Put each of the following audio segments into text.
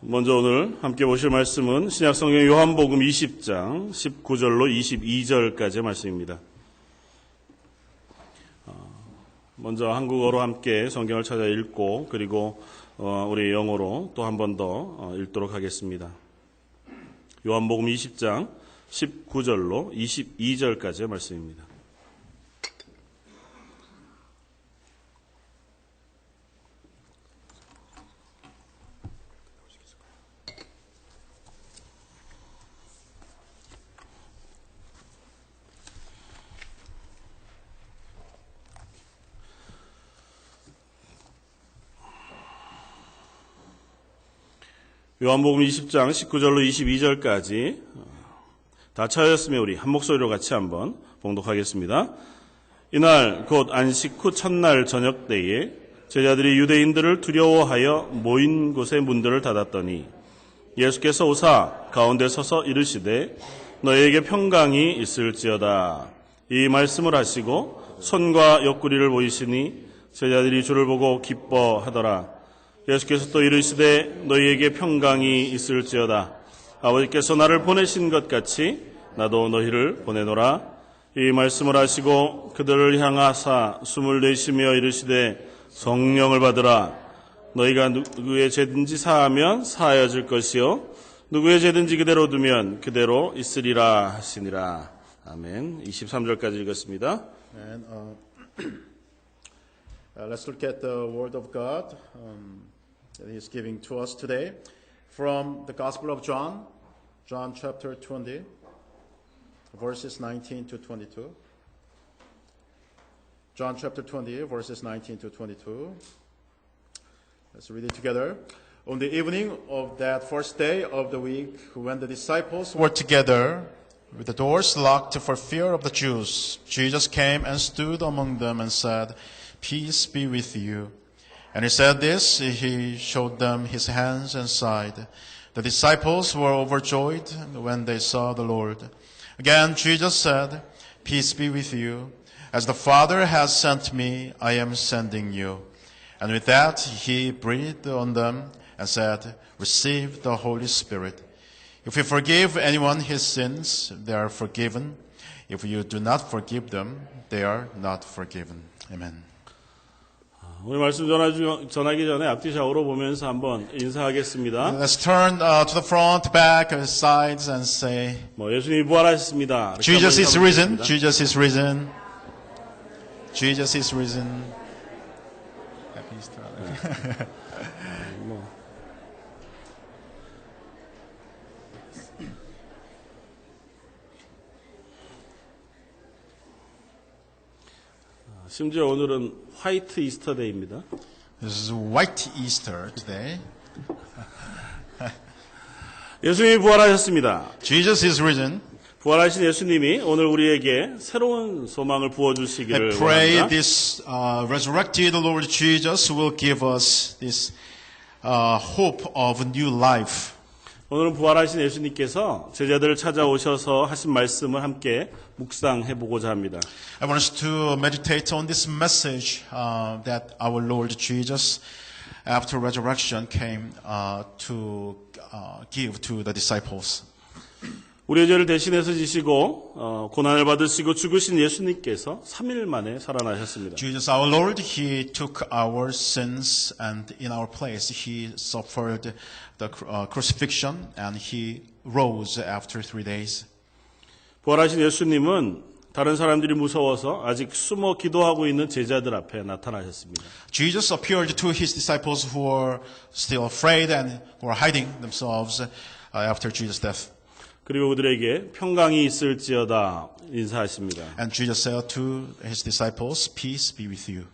먼저 오늘 함께 보실 말씀은 신약성경 요한복음 20장 19절로 22절까지의 말씀입니다. 먼저 한국어로 함께 성경을 찾아 읽고 그리고 우리 영어로 또 한 번 더 읽도록 하겠습니다. 요한복음 20장 19절로 22절까지의 말씀입니다. 요한복음 20장 19절로 22절까지 다 찾았으면 우리 한 목소리로 같이 한번 봉독하겠습니다. 이날 곧 안식 후 첫날 저녁 때에 제자들이 유대인들을 두려워하여 모인 곳의 문들을 닫았더니 예수께서 오사 가운데 서서 이르시되 너희에게 평강이 있을지어다. 이 말씀을 하시고 손과 옆구리를 보이시니 제자들이 주를 보고 기뻐하더라. 예수께서 또 이르시되 너희에게 평강이 있을지어다. 아버지께서 나를 보내신 것 같이 나도 너희를 보내노라. 이 말씀을 하시고 그들을 향하사 숨을 내쉬며 이르시되 성령을 받으라. 너희가 누구의 죄든지 사하면 사하여질 것이요 누구의 죄든지 그대로 두면 그대로 있으리라 하시니라. 아멘. 23절까지 읽었습니다. And let's look at the Word of God that He is giving to us today from the Gospel of John, John chapter 20, verses 19 to 22. John chapter 20, verses 19 to 22. Let's read it together. On the evening of that first day of the week, when the disciples were together, with the doors locked for fear of the Jews, Jesus came and stood among them and said, "Peace be with you." And he said this, he showed them his hands and side. The disciples were overjoyed when they saw the Lord. Again, Jesus said, "Peace be with you. As the Father has sent me, I am sending you." And with that, he breathed on them and said, "Receive the Holy Spirit. If you forgive anyone his sins, they are forgiven. If you do not forgive them, they are not forgiven." Amen. 우리 말씀 전하기 전에 앞뒤 좌우로 보면서 한번 인사하겠습니다. Let's turn to the front, back, sides, and say, 예수님이 부활하셨습니다. Jesus is risen. Jesus is risen. Jesus is risen. Happy Easter. 심지어 오늘은 화이트 이스터데이입니다. This is White Easter today. 예수님이 부활하셨습니다. Jesus is risen. 부활하신 예수님이 오늘 우리에게 새로운 소망을 부어주시기를 I pray 원합니다. this resurrected Lord Jesus will give us this hope of new life. 오늘은 부활하신 예수님께서 제자들을 찾아오셔서 하신 말씀을 함께 묵상해 보고자 합니다. I want us to meditate on this message that our Lord Jesus, after resurrection, came to give to the disciples. 우리의 죄를 대신해서 지시고 고난을 받으시고 죽으신 예수님께서 3일 만에 살아나셨습니다. Jesus, our Lord, He took our sins and in our place He suffered the crucifixion and He rose after 3 days. 부활하신 예수님은 다른 사람들이 무서워서 아직 숨어 기도하고 있는 제자들 앞에 나타나셨습니다. Jesus appeared to His disciples who were still afraid and who were hiding themselves after Jesus' death. 그리고 그들에게 평강이 있을지어다 인사하십니다. And Jesus said to His disciples, "Peace be with you."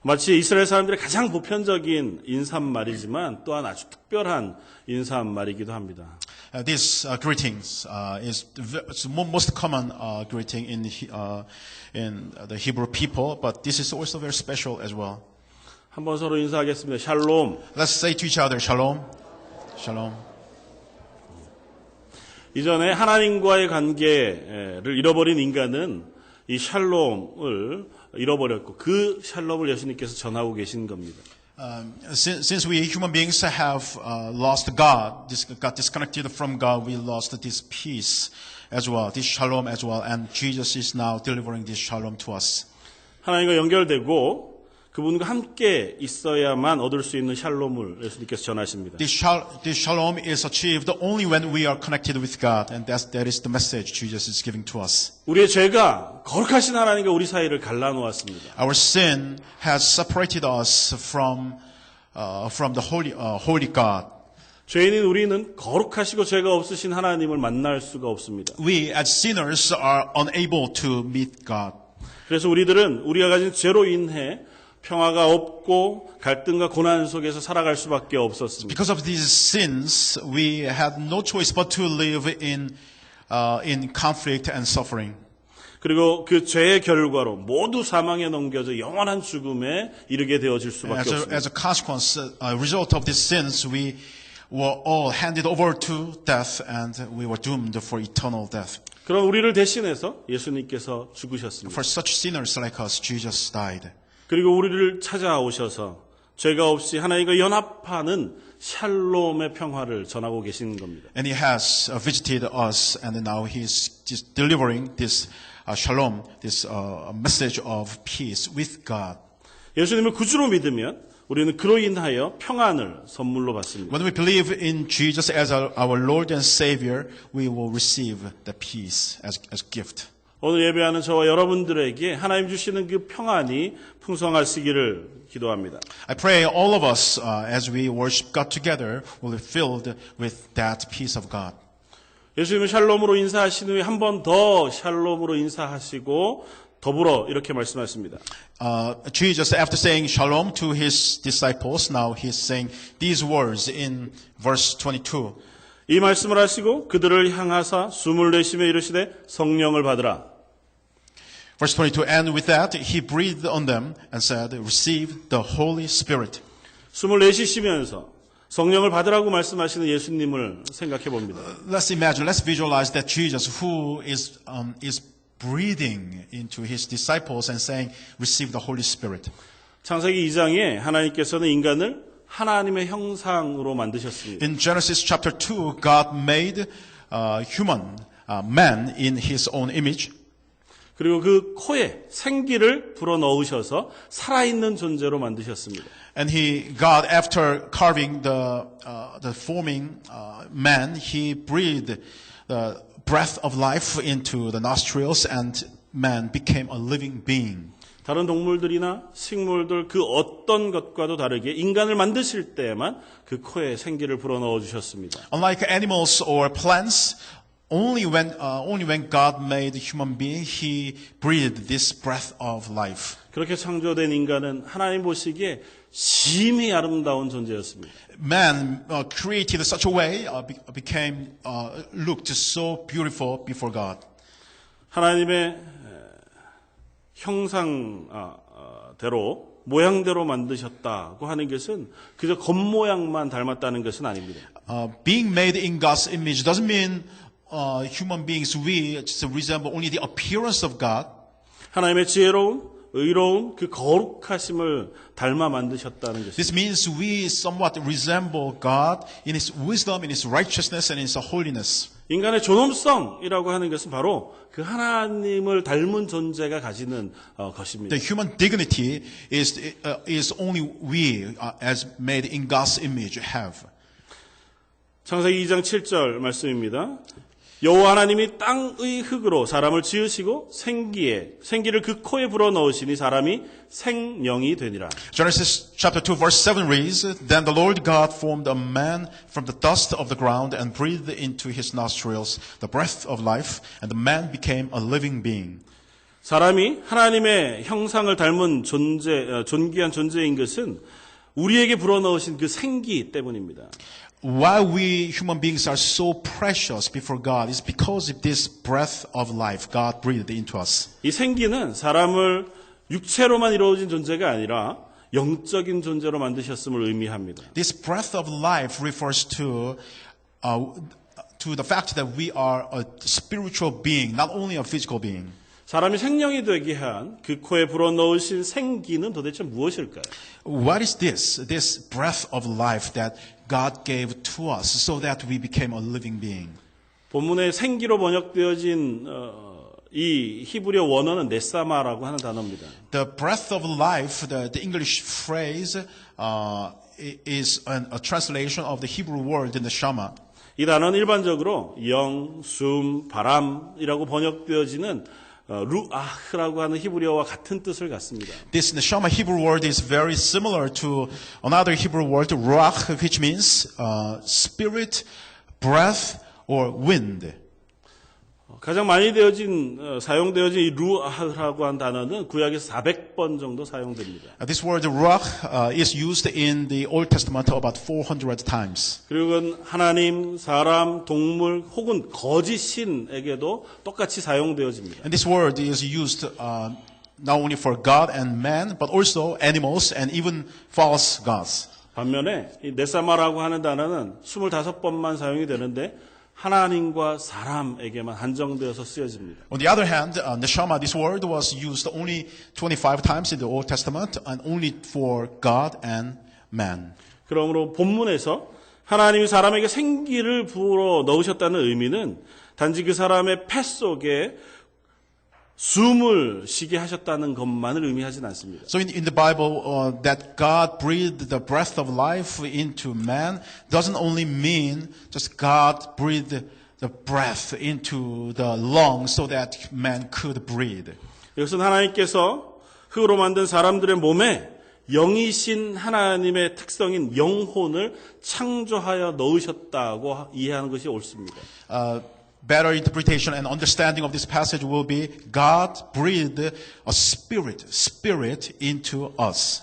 마치 이스라엘 사람들의 가장 보편적인 인사말이지만 또한 아주 특별한 인사말이기도 합니다. This greetings is the most common greeting in the Hebrew people, but this is also very special as well. 한번 서로 인사하겠습니다. 샬롬. Let's say to each other, Shalom, Shalom. 이전에 하나님과의 관계를 잃어버린 인간은 이 샬롬을 잃어버렸고 그 샬롬을 예수님께서 전하고 계신 겁니다. Since we human beings have lost God, got disconnected from God, we lost this peace as well, this shalom as well, and Jesus is now delivering this shalom to us. 하나님과 연결되고 그분과 함께 있어야만 얻을 수 있는 샬롬을 예수님께서 전하십니다. This shalom is achieved only when we are connected with God, and that is the message Jesus is giving to us. 우리의 죄가 거룩하신 하나님과 우리 사이를 갈라놓았습니다. Our sin has separated us from the holy God. 죄인인 우리는 거룩하시고 죄가 없으신 하나님을 만날 수가 없습니다. We as sinners are unable to meet God. 그래서 우리들은 우리가 가진 죄로 인해 평화가 없고 갈등과 고난 속에서 살아갈 수밖에 없었습니다. Because of these sins, we had no choice but to live in conflict and suffering. 그리고 그 죄의 결과로 모두 사망에 넘겨져 영원한 죽음에 이르게 되어질 수밖에 없습니다. As a consequence, a result of these sins, we were all handed over to death, and we were doomed for eternal death. 그럼 우리를 대신해서 예수님께서 죽으셨습니다. For such sinners like us, Jesus died. 그리고 우리를 찾아오셔서 죄가 없이 하나님과 연합하는 샬롬의 평화를 전하고 계시는 겁니다. And He has visited us, and now He is just delivering this shalom, this message of peace with God. 예수님을 구주로 믿으면 우리는 그로 인하여 평안을 선물로 받습니다. When we believe in Jesus as our Lord and Savior, we will receive the peace as gift. 오늘 예배하는 저와 여러분들에게 하나님 주시는 그 평안이 풍성하시기를 기도합니다. I pray all of us, as we worship God together, will be filled with that peace of God. 예수님은 샬롬으로 인사하신 후에 한 번 더 샬롬으로 인사하시고 더불어 이렇게 말씀하십니다. Jesus, after saying shalom to His disciples, now He's saying these words in verse 22. 이 말씀을 하시고 그들을 향하사 숨을 내쉬며 이르시되 성령을 받으라. Verse 22, and with that He breathed on them and said, receive the Holy Spirit. 숨을 내쉬시면서 성령을 받으라고 말씀하시는 예수님을 생각해 봅니다. Let's visualize that Jesus who is breathing into His disciples and saying, receive the Holy Spirit. 창세기 2장에 하나님께서는 인간을 하나님의 형상으로 만드셨습니다. In Genesis chapter 2, God made man in His own image. 그리고 그 코에 생기를 불어 넣으셔서 살아있는 존재로 만드셨습니다. And God, after carving the forming man, He breathed the breath of life into the nostrils, and man became a living being. 다른 동물들이나 식물들 그 어떤 것과도 다르게 인간을 만드실 때에만 그 코에 생기를 불어 넣어 주셨습니다. Unlike animals or plants, only when God made human being, He breathed this breath of life. 그렇게 창조된 인간은 하나님 보시기에 심히 아름다운 존재였습니다. Man created such a way looked so beautiful before God. 하나님의 형상대로 모양대로 만드셨다고 하는 것은 그저 겉모양만 닮았다는 것은 아닙니다. Being made in God's image doesn't mean human beings we just resemble only the appearance of God. 하나님의 지혜로운 의로운 그 거룩하심을 닮아 만드셨다는 것입니다. This means we somewhat resemble God in His wisdom, in His righteousness, and in His holiness. 인간의 존엄성이라고 하는 것은 바로 그 하나님을 닮은 존재가 가지는 것입니다. The human dignity is only we, as made in God's image, have. 창세기 2장 7절 말씀입니다. 여호와 하나님이 땅의 흙으로 사람을 지으시고 생기를 그 코에 불어 넣으시니 사람이 생명이 되니라. Genesis chapter 2 verse 7 reads, Then the Lord God formed a man from the dust of the ground and breathed into his nostrils the breath of life, and the man became a living being. 사람이 하나님의 형상을 닮은 존귀한 존재인 것은 우리에게 불어넣으신 그 생기 때문입니다. Why we human beings are so precious before God is because of this breath of life God breathed into us. 이 생기는 사람을 육체로만 이루어진 존재가 아니라 영적인 존재로 만드셨음을 의미합니다. This breath of life refers to the fact that we are a spiritual being, not only a physical being. 사람이 생명이 되게 한 그 코에 불어넣으신 생기는 도대체 무엇일까요? What is this breath of life that God gave to us so that we became a living being? 본문에 생기로 번역되어진 이 히브리어 원어는 네사마라고 하는 단어입니다. The breath of life, the English phrase, is a translation of the Hebrew word in the Shema. 이 단어는 일반적으로 영, 숨, 바람이라고 번역되어지는 루아흐라고 하는 히브리어와 같은 뜻을 갖습니다. This neshama Hebrew word is very similar to another Hebrew word, ruach, which means spirit, breath, or wind. 가장 많이 사용되어진 이 루아흐라고 하는 단어는 구약에서 400번 정도 사용됩니다. This word ruach is used in the Old Testament about 400 times. 그리고 그건 하나님, 사람, 동물 혹은 거짓 신에게도 똑같이 사용되어집니다. And this word is used not only for God and man, but also animals and even false gods. 반면에 이 네사마라고 하는 단어는 25번만 사용이 되는데 하나님과 사람에게만 한정되어서 쓰여집니다. On the other hand, neshama, this word was used only 25 times in the Old Testament and only for God and man. 그러므로 본문에서 하나님이 사람에게 생기를 불어 넣으셨다는 의미는 단지 그 사람의 폐 속에 숨을 쉬게 하셨다는 것만을 의미하진 않습니다. So in the Bible, that God breathed the breath of life into man doesn't only mean just God breathed the breath into the lungs so that man could breathe. 이것은 하나님께서 흙으로 만든 사람들의 몸에 영이신 하나님의 특성인 영혼을 창조하여 넣으셨다고 이해하는 것이 옳습니다. Better interpretation and understanding of this passage will be God breathed a spirit into us.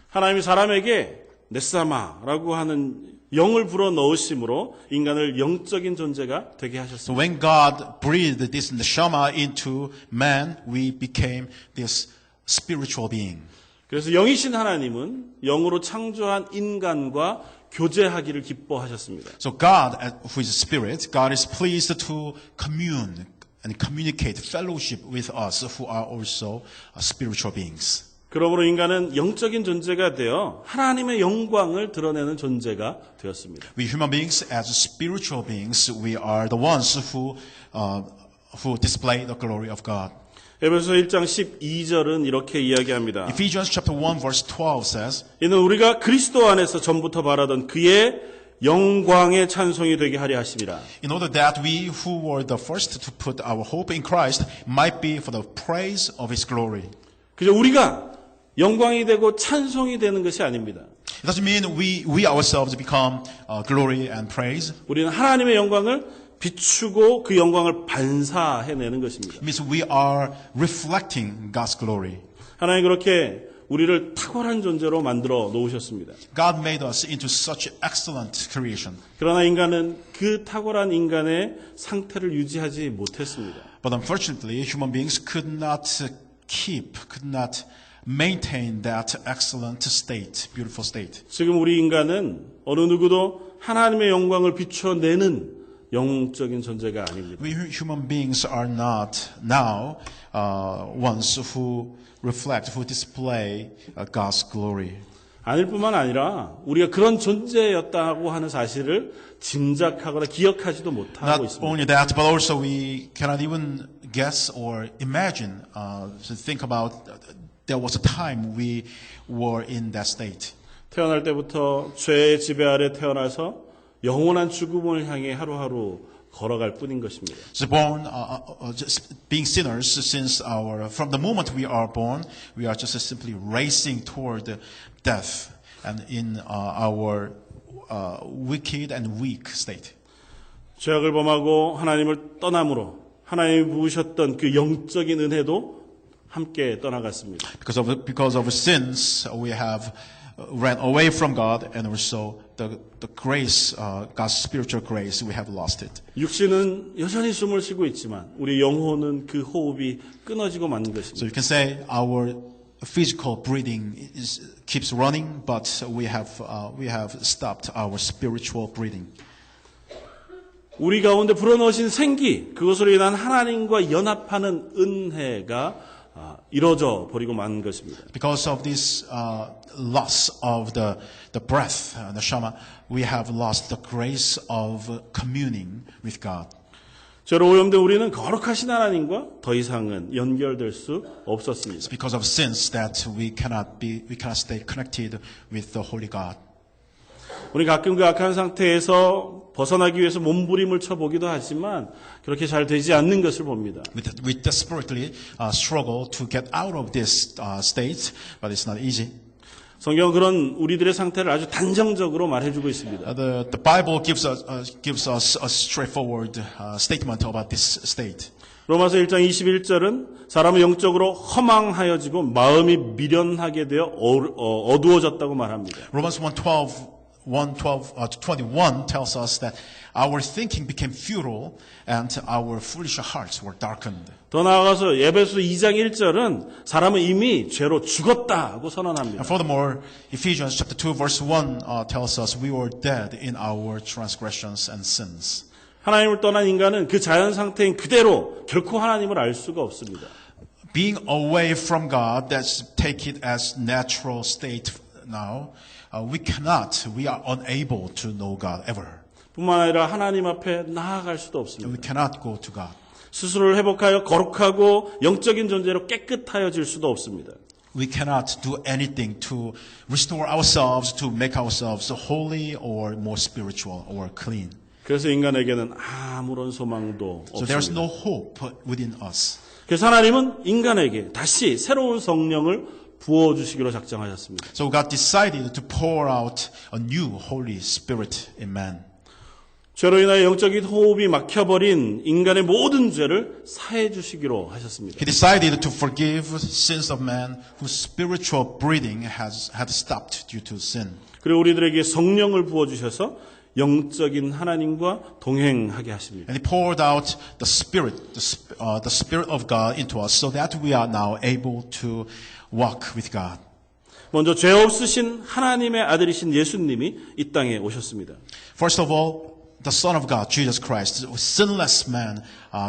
하나님이 사람에게 네사마라고 하는 영을 불어 넣으심으로 인간을 영적인 존재가 되게 So 하셨습니다. when God breathed this neshama into man, we became this spiritual being. 그래서 영이신 하나님은 영으로 창조한 인간과 교제하기를 기뻐하셨습니다. So God, who is spirit, God is pleased to commune and communicate fellowship with us who are also spiritual beings. 그러므로 인간은 영적인 존재가 되어 하나님의 영광을 드러내는 존재가 되었습니다. We human beings, as spiritual beings, we are the ones who display the glory of God. 에베소 1장 12절은 이렇게 이야기합니다. Ephesians chapter 1 verse 12 says, 이는 우리가 그리스도 안에서 전부터 바라던 그의 영광의 찬송이 되게 하려 하심이라. in order that we who were the first to put our hope in Christ might be for the praise of His glory. 그저 우리가 영광이 되고 찬송이 되는 것이 아닙니다. It doesn't mean we ourselves become glory and praise. 우리는 하나님의 영광을 비추고 그 영광을 반사해내는 것입니다. It means we are reflecting God's glory. 하나님 그렇게 우리를 탁월한 존재로 만들어 놓으셨습니다. God made us into such excellent creation. 그러나 인간은 그 탁월한 인간의 상태를 유지하지 못했습니다. But unfortunately, human beings could not maintain that excellent state, beautiful state. 지금 우리 인간은 어느 누구도 하나님의 영광을 비춰내는 영적인 존재가 아닙니다. We human beings are not now ones who reflect, who display God's glory. 아닐 뿐만 아니라 우리가 그런 존재였다고 하는 사실을 짐작하거나 기억하지도 못하고 Not 있습니다. only that, but also we cannot even guess or imagine, to think about there was a time we were in that state. 태어날 때부터 죄의 지배 아래 태어나서 영원한 죽음을 향해 하루하루 걸어갈 뿐인 것입니다. So born, just being sinners since from the moment we are born, we are just simply racing toward death and in our wicked and weak state. 죄악을 범하고 하나님을 떠남으로 하나님이 부으셨던 그 영적인 은혜도 함께 떠나갔습니다. Because of sins, we have ran away from God, and also the grace, God's spiritual grace, we have lost it. 육신은 여전히 숨을 쉬고 있지만 우리 영혼은 그 호흡이 끊어지고 마는 So 것입니다. you can say our physical breathing keeps running, but we have stopped our spiritual breathing. 우리 가운데 불어넣으신 생기, 그것으로 인한 하나님과 연합하는 은혜가 이루어져 버리고 만 것입니다. Because of this loss of the breath, the shama, we have lost the grace of communing with God. 죄로 오염된 우리는 거룩하신 하나님과 더 이상은 연결될 수 없었습니다. It's because of sins that we cannot stay connected with the Holy God. 우리 가끔 그 악한 상태에서 벗어나기 위해서 몸부림을 쳐보기도 하지만 그렇게 잘 되지 않는 것을 봅니다. We desperately struggle to get out of this state, but it's not easy. 성경은 그런 우리들의 상태를 아주 단정적으로 말해주고 있습니다. The Bible gives us a straightforward statement about this state. 로마서 1장 21절은 사람은 영적으로 허망하여지고 마음이 미련하게 되어 어두워졌다고 말합니다. Romans 1:12-21 tells us that our thinking became futile and our foolish hearts were darkened. 더 나아가서 에베소 2장 1절은 사람은 이미 죄로 죽었다고 선언합니다. And furthermore, Ephesians chapter 2 verse 1 tells us we were dead in our transgressions and sins. 하나님을 떠난 인간은 그 자연 상태인 그대로 결코 하나님을 알 수가 없습니다. Being away from God, that's take it as natural state now. We are unable to know God ever. 뿐만 아니라 하나님 앞에 나아갈 수도 We 없습니다. cannot go to God. 스스로를 회복하여 거룩하고 영적인 존재로 깨끗하여질 수도 없습니다. We cannot do anything to restore ourselves, to make ourselves holy or more spiritual or clean. 그래서 인간에게는 아무런 소망도 So there's 없습니다. no hope within us. 그래서 하나님은 인간에게 다시 새로운 성령을 부어주시기로 작정하셨습니다. So God decided to pour out a new Holy Spirit in man. 죄로 인하여 영적인 호흡이 막혀버린 인간의 모든 죄를 사해 주시기로 하셨습니다. He decided to forgive sins of man whose spiritual breathing had stopped due to sin. 그리고 우리들에게 성령을 부어주셔서 영적인 하나님과 동행하게 하십니다. And He poured out the Spirit of God into us so that we are now able to walk with God. 먼저 죄 없으신 하나님의 아들이신 예수님이 이 땅에 오셨습니다. First of all, the Son of God, Jesus Christ, sinless man,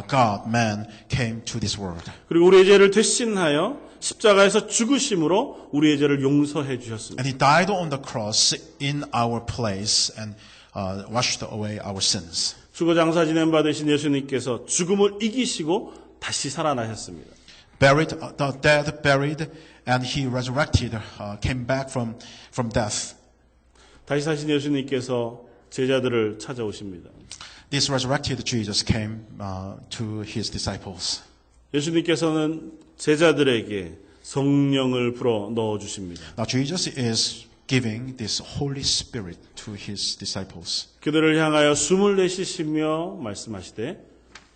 God, man, came to this world. 그리고 우리의 죄를 대신하여 십자가에서 죽으심으로 우리의 죄를 용서해 주셨습니다. And He died on the cross in our place and washed away our sins. 죽어 장사 지낸 바 되신 예수님께서 죽음을 이기시고 다시 살아나셨습니다. The dead buried, and He resurrected, came back from death. 다시 사신 예수님께서 제자들을 찾아오십니다. This resurrected Jesus came to His disciples. 예수님께서는 제자들에게 성령을 불어 넣어 주십니다. Now Jesus is giving this Holy Spirit to His disciples. 그들을 향하여 숨을 내쉬시며 말씀하시되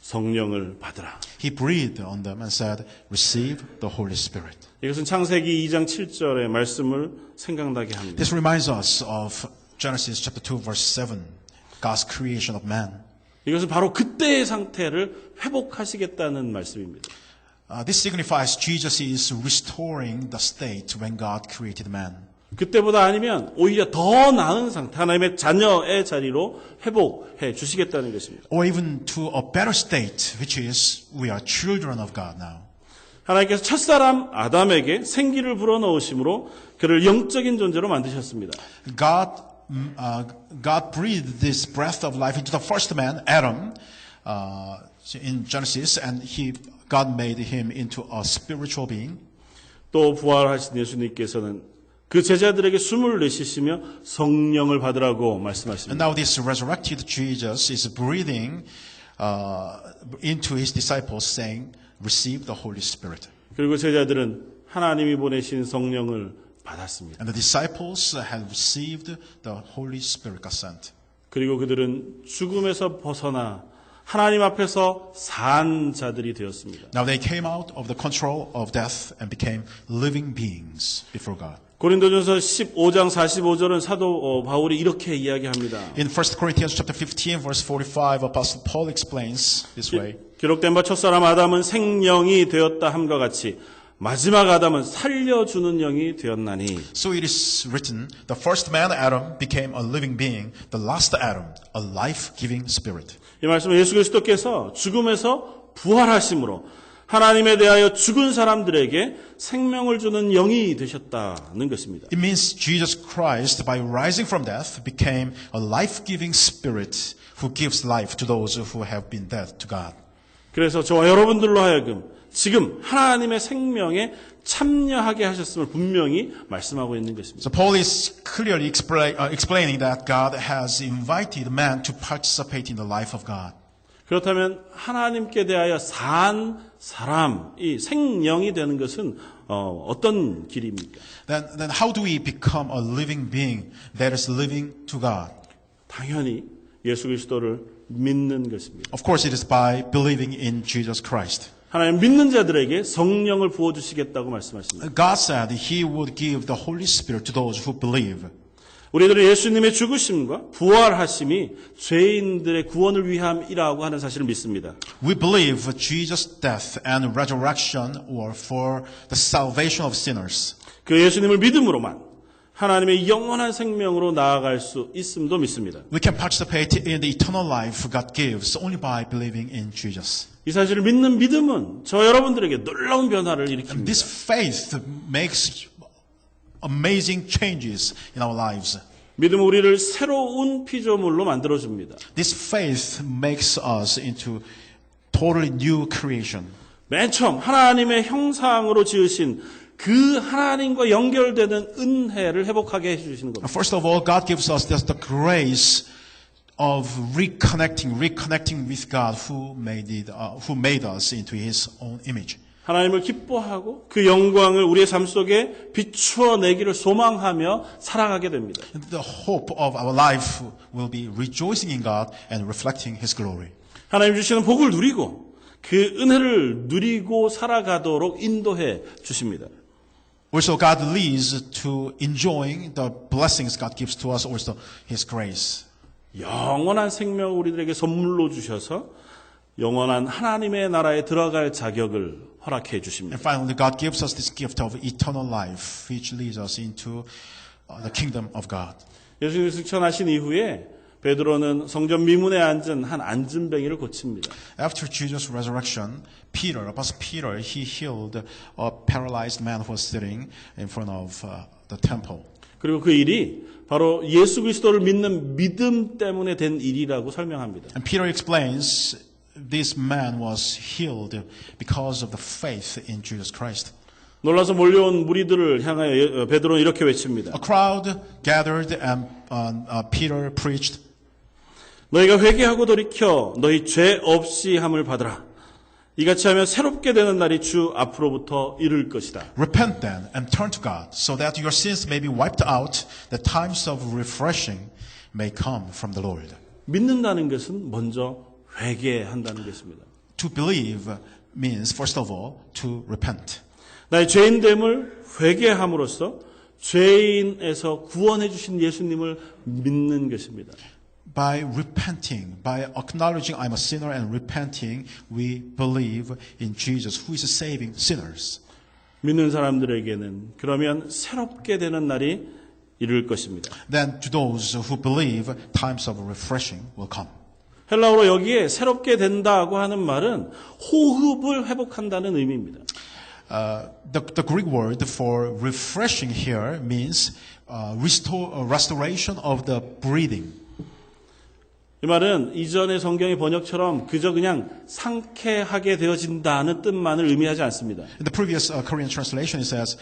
성령을 받으라. He breathed on them and said, "Receive the Holy Spirit." 이것은 창세기 2장 7절의 말씀을 생각나게 합니다. This reminds us of Genesis chapter 2 verse 7, God's creation of man. 이것은 바로 그때의 상태를 회복하시겠다는 말씀입니다. This signifies Jesus is restoring the state when God created man. 그때보다 아니면 오히려 더 나은 상태, 하나님의 자녀의 자리로 회복해 주시겠다는 것입니다. Or even to a better state, which is we are children of God now. 하나님께서 첫사람 아담에게 생기를 불어넣으심으로 그를 영적인 존재로 만드셨습니다. God breathed this breath of life into the first man, Adam, in Genesis, and God made him into a spiritual being. 또 부활하신 예수님께서는 그 제자들에게 숨을 내쉬시며 성령을 받으라고 And 말씀하십니다. now this resurrected Jesus is breathing into his disciples, saying, "Receive the Holy Spirit." 그리고 제자들은 하나님이 보내신 성령을 받았습니다. And the disciples had received the Holy Spirit God sent. 그리고 그들은 죽음에서 벗어나 하나님 앞에서 산 자들이 되었습니다. Now they came out of the control of death and became living beings before God. 고린도전서 15장 45절은 사도 바울이 이렇게 이야기합니다. In 1 Corinthians chapter 15 verse 45, Apostle Paul explains this way. 기록된 바 첫사람 아담은 생령이 되었다 함과 같이 마지막 아담은 살려주는 영이 되었나니. So it is written, the first man, Adam, became a living being. The last Adam, a life-giving spirit. 이 말씀은 예수 그리스도께서 죽음에서 부활하심으로 하나님에 대하여 죽은 사람들에게 생명을 주는 영이 되셨다는 것입니다. It means Jesus Christ, by rising from death, became a life-giving spirit who gives life to those who have been dead to God. 그래서 저와 여러분들로 하여금 지금 하나님의 생명에 참여하게 하셨음을 분명히 말씀하고 있는 것입니다. So Paul is clearly explaining that God has invited man to participate in the life of God. 그렇다면 하나님께 대하여 산 사람이 생명이 되는 것은 어떤 길입니까? Then how do we become a living being that is living to God? 당연히 예수 그리스도를 믿는 것입니다. Of course, it is by believing in Jesus Christ. 하나님 믿는 자들에게 성령을 부어주시겠다고 말씀하십니다. God said He would give the Holy Spirit to those who believe. 우리들은 예수님의 죽으심과 부활하심이 죄인들의 구원을 위함이라고 하는 사실을 믿습니다. We believe Jesus' death and resurrection were for the salvation of sinners. 그 예수님을 믿음으로만 하나님의 영원한 생명으로 나아갈 수 있음도 믿습니다. We can participate in the eternal life God gives only by believing in Jesus. 이 사실을 믿는 믿음은 저 여러분들에게 놀라운 변화를 일으킵니다. This faith makes amazing changes in our lives. 믿음은 우리를 새로운 피조물로 만들어줍니다. This faith makes us into totally new creation. 맨 처음 하나님의 형상으로 지으신 그 하나님과 연결되는 은혜를 회복하게 해주시는 겁니다. First of all, God gives us just the grace of reconnecting with God who made us into His own image. 하나님을 기뻐하고 그 영광을 우리의 삶 속에 비추어 내기를 소망하며 살아가게 됩니다. The hope of our life will be rejoicing in God and reflecting His glory. 하나님 주시는 복을 누리고 그 은혜를 누리고 살아가도록 인도해 주십니다. Also, God leads to enjoying the blessings God gives to us, also His grace. 영원한 생명을 우리들에게 선물로 주셔서 영원한 하나님의 나라에 들어갈 자격을 허락해 주십니다. And finally, God gives us this gift of eternal life, which leads us into the kingdom of God. 예수님이 승천하신 이후에 베드로는 성전 미문에 앉은 한 앉은뱅이를 고칩니다. After Jesus' resurrection, Apostle Peter, he healed a paralyzed man who was sitting in front of the temple. 그리고 그 일이 바로 예수 그리스도를 믿는 믿음 때문에 된 일이라고 설명합니다. And Peter explains this man was healed because of the faith in Jesus Christ. 놀라서 몰려온 무리들을 향하여 베드로는 이렇게 외칩니다. A crowd gathered and Peter preached. 너희가 회개하고 돌이켜 너희 죄 없이 함을 받으라. 이같이 하면 새롭게 되는 날이 주 앞으로부터 이를 것이다. Repent then and turn to God so that your sins may be wiped out, that times of refreshing may come from the Lord. 믿는다는 것은 먼저 회개한다는 것입니다. To believe means, first of all, to repent. 나의 죄인됨을 회개함으로써 죄인에서 구원해 주신 예수님을 믿는 것입니다. By repenting, by acknowledging I'm a sinner and repenting, we believe in Jesus who is saving sinners. 믿는 사람들에게는 그러면 새롭게 되는 날이 이를 것입니다. Then to those who believe, times of refreshing will come. 헬라어로 여기에 새롭게 된다고 하는 말은 호흡을 회복한다는 의미입니다. The Greek word for refreshing here means restoration of the breathing. 이 말은 이전의 성경의 번역처럼 그저 그냥 상쾌하게 되어진다는 뜻만을 의미하지 않습니다. In the previous Korean translation, it says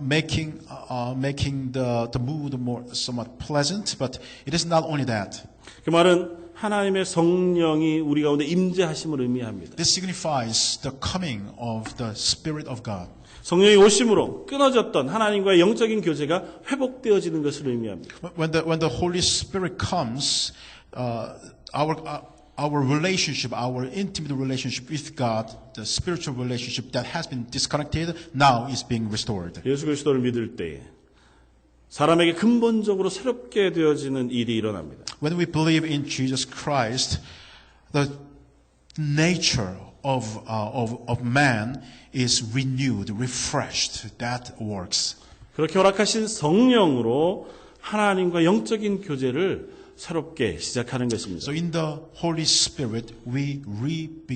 making the mood more somewhat pleasant, but it is not only that. 그 말은 하나님의 성령이 우리 가운데 임재하심을 의미합니다. This signifies the coming of the Spirit of God. 성령이 오심으로 끊어졌던 하나님과의 영적인 교제가 회복되어지는 것을 의미합니다. When the Holy Spirit comes, our relationship, our intimate relationship with God, the spiritual relationship that has been disconnected, now is being restored. 예수 그리스도를 믿을 때에 사람에게 근본적으로 새롭게 되어지는 일이 일어납니다. When we believe in Jesus Christ, the nature of man is renewed, refreshed. That works. 그렇게 허락하신 성령으로 하나님과 영적인 교제를 새롭게 시작하는 것입니다. So in the Holy Spirit, we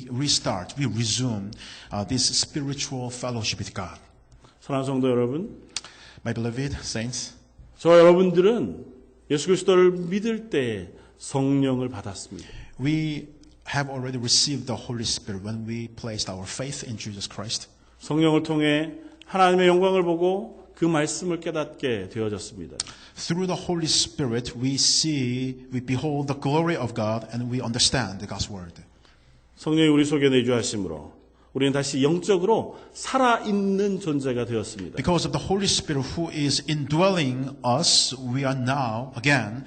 restart, we resume this spiritual fellowship with God. 사랑하는 성도 여러분, My beloved saints, 저와 여러분들은 예수 그리스도를 믿을 때 성령을 받았습니다. we have already received the Holy Spirit when we placed our faith in Jesus Christ. 성령을 통해 하나님의 영광을 보고 그 말씀을 깨닫게 되어졌습니다. Through the Holy Spirit, we behold the glory of God and we understand God's word. 성령이 우리 속에 내주하심으로 우리는 다시 영적으로 살아있는 존재가 되었습니다. Because of the Holy Spirit who is indwelling us, we are now, again,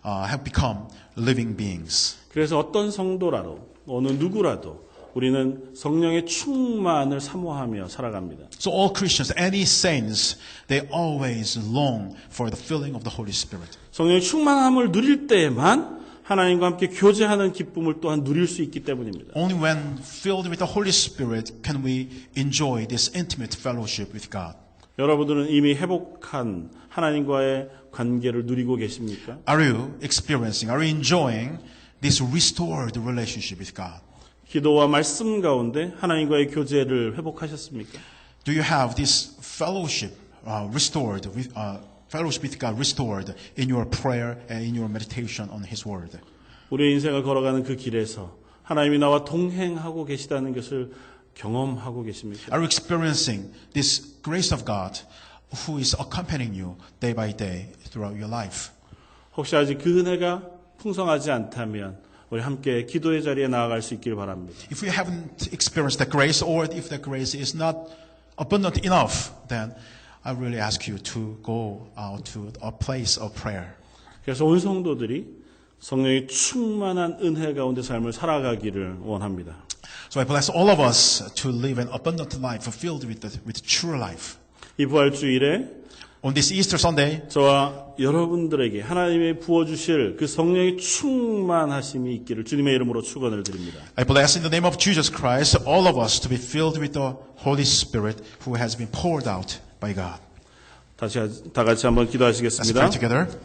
have become living beings. 그래서 어떤 성도라도 어느 누구라도 우리는 성령의 충만을 사모하며 살아갑니다. So all Christians, any saints, they always long for the filling of the Holy Spirit. 성령의 충만함을 누릴 때에만 하나님과 함께 교제하는 기쁨을 또한 누릴 수 있기 때문입니다. Only when filled with the Holy Spirit can we enjoy this intimate fellowship with God. 여러분들은 이미 회복한 하나님과의 관계를 누리고 계십니까? Are you enjoying this restored relationship with God? 기도와 말씀 가운데 하나님과의 교제를 회복하셨습니까? Do you have this fellowship restored with God restored in your prayer and in your meditation on His Word? 우리의 인생을 걸어가는 그 길에서 하나님이 나와 동행하고 계시다는 것을 경험하고 계십니까? Are you experiencing this grace of God who is accompanying you day by day throughout your life? 혹시 아직 그 은혜가 풍성하지 않다면 우리 함께 기도의 자리에 나아갈 수 있기를 바랍니다. If you haven't experienced that grace, or if that grace is not abundant enough, then I really ask you to go out to a place of prayer. 그래서 온 성도들이 성령의 충만한 은혜 가운데 삶을 살아가기를 원합니다. So I bless all of us to live an abundant life filled with true life. 이 부활주일에 On this Easter Sunday, 저와 여러분들에게 하나님의 부어주실 그 성령의 충만하심이 있기를 주님의 이름으로 축원을 드립니다. I bless in the name of Jesus Christ all of us to be filled with the Holy Spirit who has been poured out by God. 다 같이 한번 Let's 기도하시겠습니다. pray together.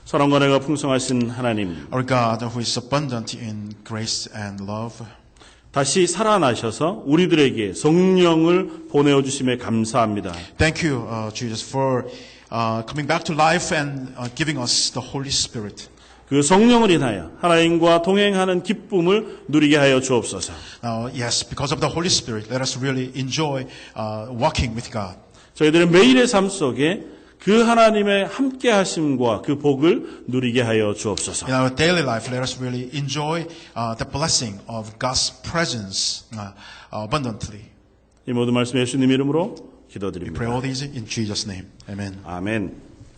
사랑과 은혜가 풍성하신 하나님, Our God who is abundant in grace and love, 다시 살아나셔서 우리들에게 성령을 보내어 주심에 감사합니다. thank you, Jesus, for coming back to life and giving us the Holy Spirit. 그 성령을 인하여 하나님과 동행하는 기쁨을 누리게 하여 주옵소서. Now, yes, because of the Holy Spirit, let us really enjoy walking with God. 저희들의 매일의 삶 속에 그 하나님의 함께 하심과 그 복을 누리게 하여 주옵소서. In our daily life, let us really enjoy the blessing of God's presence abundantly. 이 모든 말씀 예수님 이름으로 We 기도드립니다. pray all these in Jesus' name. Amen. 아멘.